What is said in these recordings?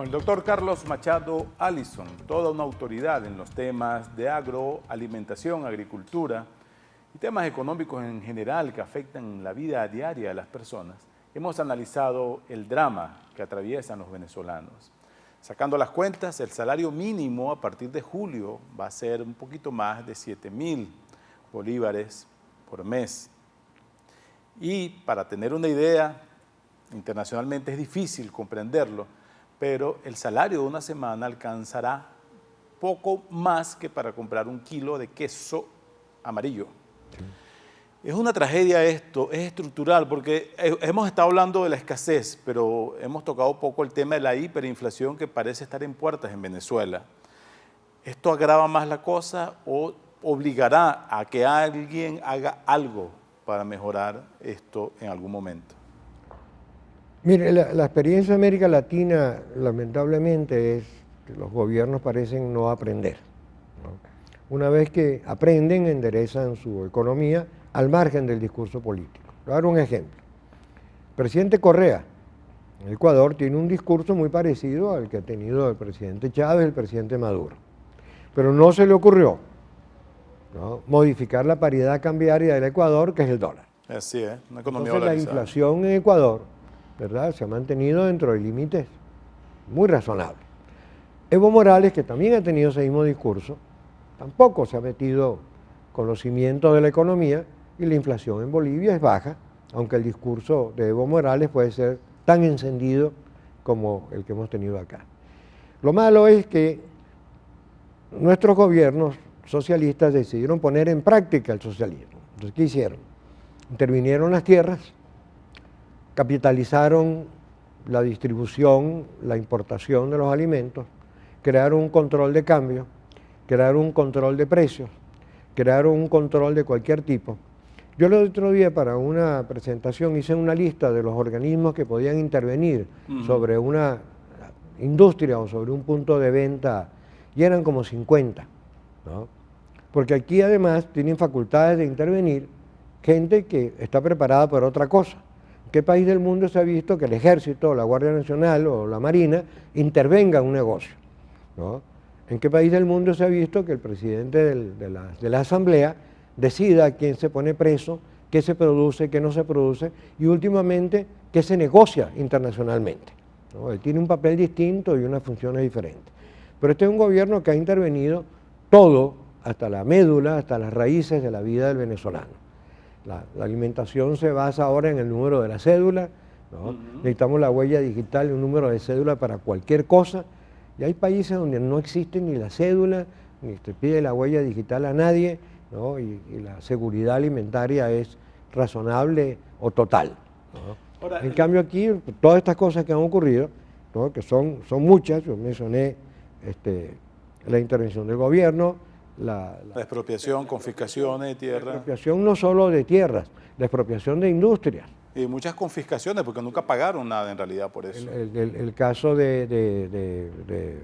Con el doctor Carlos Machado Allison, toda una autoridad en los temas de agroalimentación, agricultura y temas económicos en general que afectan la vida diaria de las personas, hemos analizado el drama que atraviesan los venezolanos. Sacando las cuentas, el salario mínimo a partir de julio va a ser un poquito más de 7.000 bolívares por mes. Y para tener una idea, internacionalmente es difícil comprenderlo, pero el salario de una semana alcanzará poco más que para comprar un kilo de queso amarillo. Sí. Es una tragedia esto, es estructural, porque hemos estado hablando de la escasez, pero hemos tocado poco el tema de la hiperinflación que parece estar en puertas en Venezuela. ¿Esto agrava más la cosa o obligará a que alguien haga algo para mejorar esto en algún momento? Mire, la experiencia de América Latina, lamentablemente, es que los gobiernos parecen no aprender, ¿no? Una vez que aprenden, enderezan su economía al margen del discurso político. Voy a dar un ejemplo. El presidente Correa, en Ecuador, tiene un discurso muy parecido al que ha tenido el presidente Chávez, el presidente Maduro. Pero no se le ocurrió, ¿no?, modificar la paridad cambiaria del Ecuador, que es el dólar. Así es, una economía Entonces, la inflación en Ecuador, ¿verdad?, se ha mantenido dentro de límites muy razonables. Evo Morales, que también ha tenido ese mismo discurso, tampoco se ha metido con los cimientos de la economía y la inflación en Bolivia es baja, aunque el discurso de Evo Morales puede ser tan encendido como el que hemos tenido acá. Lo malo es que nuestros gobiernos socialistas decidieron poner en práctica el socialismo. Entonces, ¿qué hicieron? Intervinieron las tierras, capitalizaron la distribución, la importación de los alimentos, crearon un control de cambio, crearon un control de precios, crearon un control de cualquier tipo. Yo el otro día para una presentación hice una lista de los organismos que podían intervenir sobre una industria o sobre un punto de venta y eran como 50, ¿no? Porque aquí además tienen facultades de intervenir gente que está preparada para otra cosa. ¿En qué país del mundo se ha visto que el Ejército, la Guardia Nacional o la Marina intervenga en un negocio, ¿no? ¿En qué país del mundo se ha visto que el presidente de la Asamblea decida quién se pone preso, qué se produce, qué no se produce y últimamente qué se negocia internacionalmente, ¿no? Él tiene un papel distinto y unas funciones diferentes. Pero este es un gobierno que ha intervenido todo, hasta la médula, hasta las raíces de la vida del venezolano. La alimentación se basa ahora en el número de la cédula, ¿no? Necesitamos la huella digital y un número de cédula para cualquier cosa. Y hay países donde no existe ni la cédula, ni se pide la huella digital a nadie, ¿no? Y la seguridad alimentaria es razonable o total, ¿no? Ahora, en cambio aquí, todas estas cosas que han ocurrido, ¿no?, que son muchas, yo mencioné la intervención del gobierno, la expropiación, confiscaciones de tierra. La expropiación no solo de tierras, la expropiación de industrias. Y muchas confiscaciones, porque nunca pagaron nada en realidad por eso. El caso de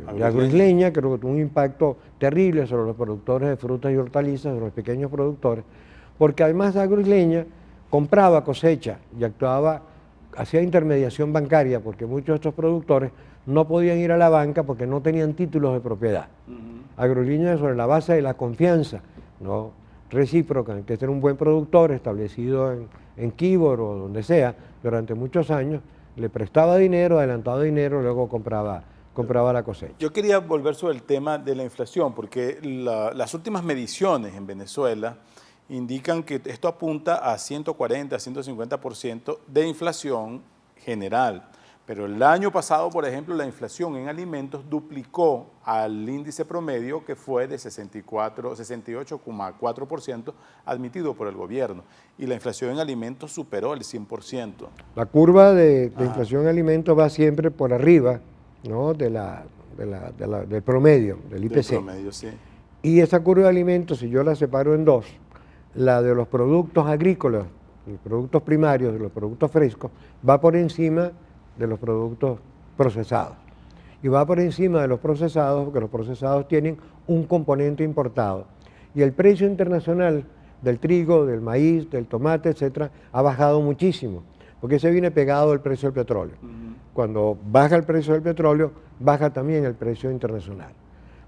Agroisleña creo que tuvo un impacto terrible sobre los productores de frutas y hortalizas, sobre los pequeños productores, porque además Agroisleña compraba cosecha y hacía intermediación bancaria, porque muchos de estos productores no podían ir a la banca porque no tenían títulos de propiedad. Agroisleña, sobre la base de la confianza, ¿no?, recíproca, que era un buen productor establecido en Quibor o donde sea, durante muchos años, le prestaba dinero, adelantaba dinero, luego compraba la cosecha. Yo quería volver sobre el tema de la inflación, porque las últimas mediciones en Venezuela indican que esto apunta a 140, 150% de inflación general. Pero el año pasado, por ejemplo, la inflación en alimentos duplicó al índice promedio que fue de 68,4% admitido por el gobierno. Y la inflación en alimentos superó el 100%. La curva de inflación en alimentos va siempre por arriba, ¿no?, del promedio, del IPC. Del promedio, sí. Y esa curva de alimentos, si yo la separo en dos, la de los productos agrícolas, los productos primarios, de los productos frescos, va por encima de los productos procesados. Y va por encima de los procesados porque los procesados tienen un componente importado. Y el precio internacional del trigo, del maíz, del tomate, etcétera, ha bajado muchísimo. porque ese viene pegado al precio del petróleo. Cuando baja el precio del petróleo, baja también el precio internacional.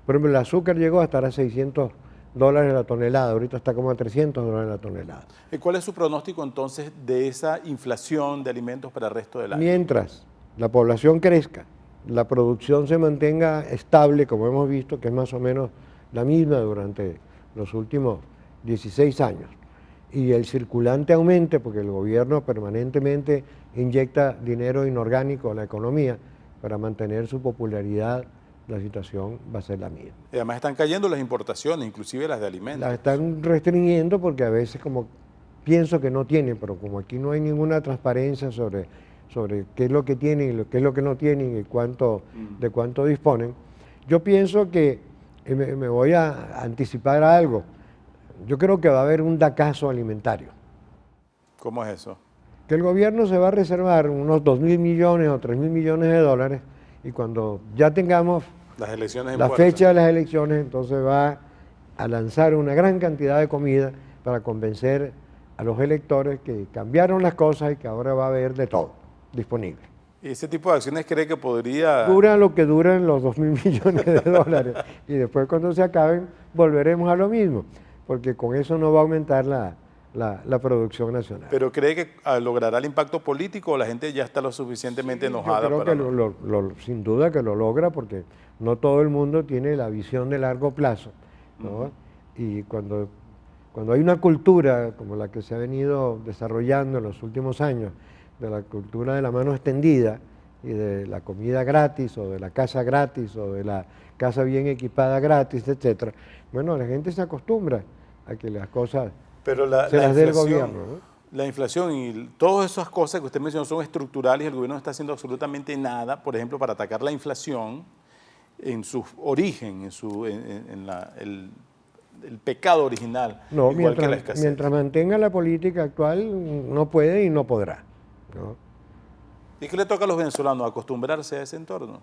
Por ejemplo, el azúcar llegó a estar a $600 la tonelada, ahorita está como a $300 la tonelada. ¿Y cuál es su pronóstico entonces de esa inflación de alimentos para el resto del año? Mientras la población crezca, la producción se mantenga estable, como hemos visto, que es más o menos la misma durante los últimos 16 años, y el circulante aumente, porque el gobierno permanentemente inyecta dinero inorgánico a la economía para mantener su popularidad, la situación va a ser la misma. Y además están cayendo las importaciones, inclusive las de alimentos. Las están restringiendo porque a veces como pienso que no tienen, pero como aquí no hay ninguna transparencia sobre qué es lo que tienen y qué es lo que no tienen y de cuánto disponen, yo pienso que me voy a anticipar a algo. Yo creo que va a haber un dacazo alimentario. ¿Cómo es eso? Que el gobierno se va a reservar unos 2.000 millones o 3.000 millones de dólares y cuando ya tengamos las elecciones en la puerta. fecha de las elecciones, entonces va a lanzar una gran cantidad de comida para convencer a los electores que cambiaron las cosas y que ahora va a haber de todo disponible. ¿Y ese tipo de acciones cree que podría...? Dura lo que duran los 2.000 millones de dólares y después cuando se acaben volveremos a lo mismo, porque con eso no va a aumentar la producción nacional. ¿Pero cree que logrará el impacto político o la gente ya está lo suficientemente enojada? Yo creo que sin duda que lo logra porque no todo el mundo tiene la visión de largo plazo, ¿no? Y cuando hay una cultura como la que se ha venido desarrollando en los últimos años, de la cultura de la mano extendida y de la comida gratis o de la casa gratis o de la casa bien equipada gratis, etcétera, bueno, la gente se acostumbra a que las cosas se las dé el gobierno, ¿no? La inflación y todas esas cosas que usted mencionó son estructurales y el gobierno no está haciendo absolutamente nada, por ejemplo, para atacar la inflación en su origen, el pecado original, no, igual que la escasez. Mientras mantenga la política actual, no puede y no podrá, ¿no? ¿Y qué le toca a los venezolanos? ¿Acostumbrarse a ese entorno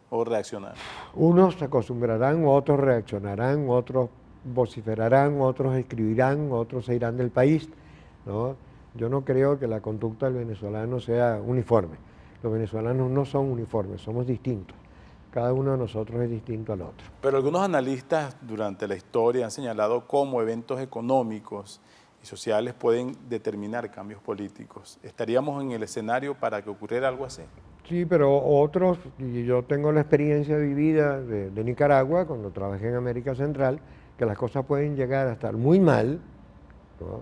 o reaccionar? Unos se acostumbrarán, otros reaccionarán, otros vociferarán, otros escribirán, otros se irán del país, ¿no? Yo no creo que la conducta del venezolano sea uniforme. Los venezolanos no son uniformes, somos distintos. Cada uno de nosotros es distinto al otro. Pero algunos analistas durante la historia han señalado cómo eventos económicos y sociales pueden determinar cambios políticos. ¿Estaríamos en el escenario para que ocurriera algo así? Sí, pero otros, y yo tengo la experiencia vivida de Nicaragua, cuando trabajé en América Central, que las cosas pueden llegar a estar muy mal, ¿no?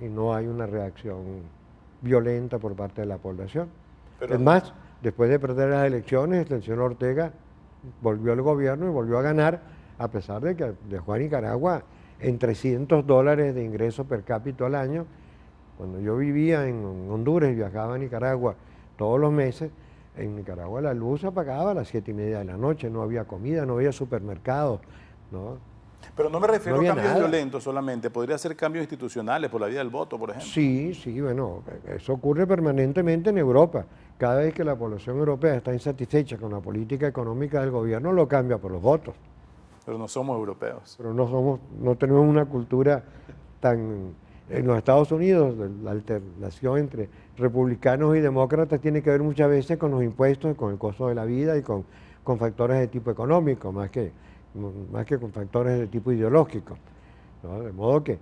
Y no hay una reacción violenta por parte de la población. Pero es más, después de perder las elecciones, el señor Ortega volvió al gobierno y volvió a ganar, a pesar de que dejó a Nicaragua en $300 de ingreso per cápita al año. Cuando yo vivía en Honduras y viajaba a Nicaragua todos los meses, en Nicaragua la luz se apagaba a las 7:30 de la noche, no había comida, no había supermercados, ¿no? Pero no me refiero No a había cambios nada. violentos solamente, podría ser cambios institucionales por la vía del voto, por ejemplo. Sí, bueno, eso ocurre permanentemente en Europa. Cada vez que la población europea está insatisfecha con la política económica del gobierno, lo cambia por los votos. Pero no somos europeos. Pero no tenemos una cultura tan... En los Estados Unidos, la alternación entre republicanos y demócratas tiene que ver muchas veces con los impuestos, con el costo de la vida y con factores de tipo económico, más que con factores de tipo ideológico, ¿no? De modo que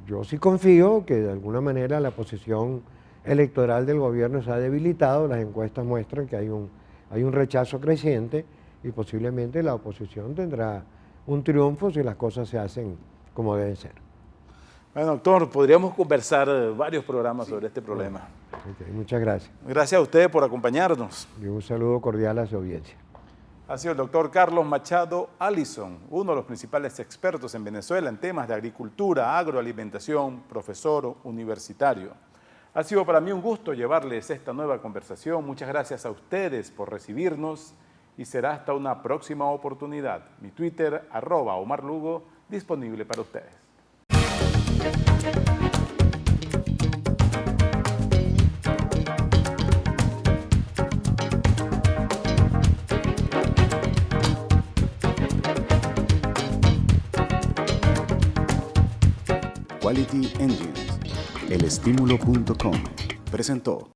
yo sí confío que de alguna manera la posición electoral del gobierno se ha debilitado. Las encuestas muestran que hay un rechazo creciente y posiblemente la oposición tendrá un triunfo si las cosas se hacen como deben ser. Bueno, doctor, podríamos conversar varios programas sobre este problema. Okay, muchas gracias. Gracias a ustedes por acompañarnos. Y un saludo cordial a su audiencia. Ha sido el doctor Carlos Machado Allison, uno de los principales expertos en Venezuela en temas de agricultura, agroalimentación, profesor universitario. Ha sido para mí un gusto llevarles esta nueva conversación. Muchas gracias a ustedes por recibirnos y será hasta una próxima oportunidad. Mi Twitter, @OmarLugo, disponible para ustedes. Quality Engines, elestimulo.com presentó.